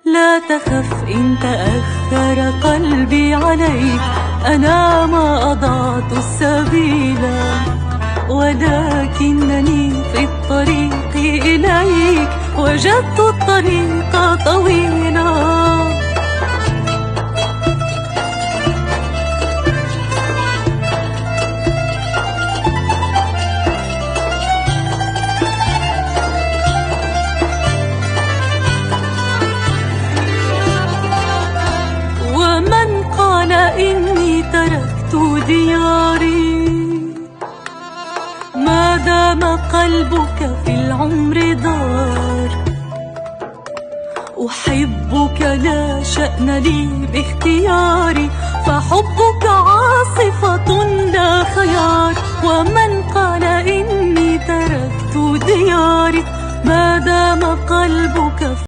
لا تخف إن تأخر قلبي عليك، أنا ما أضعت السبيل، ولكنني في الطريق إليك وجدت الطريق طويلا. ومن قال إني تركت دياري، ما دام قلبك في العمر دار. أحبك لا شأن لي باختياري، فحبك عاصفة لا خيار. ومن قال إني تركت دياري، ما دام قلبك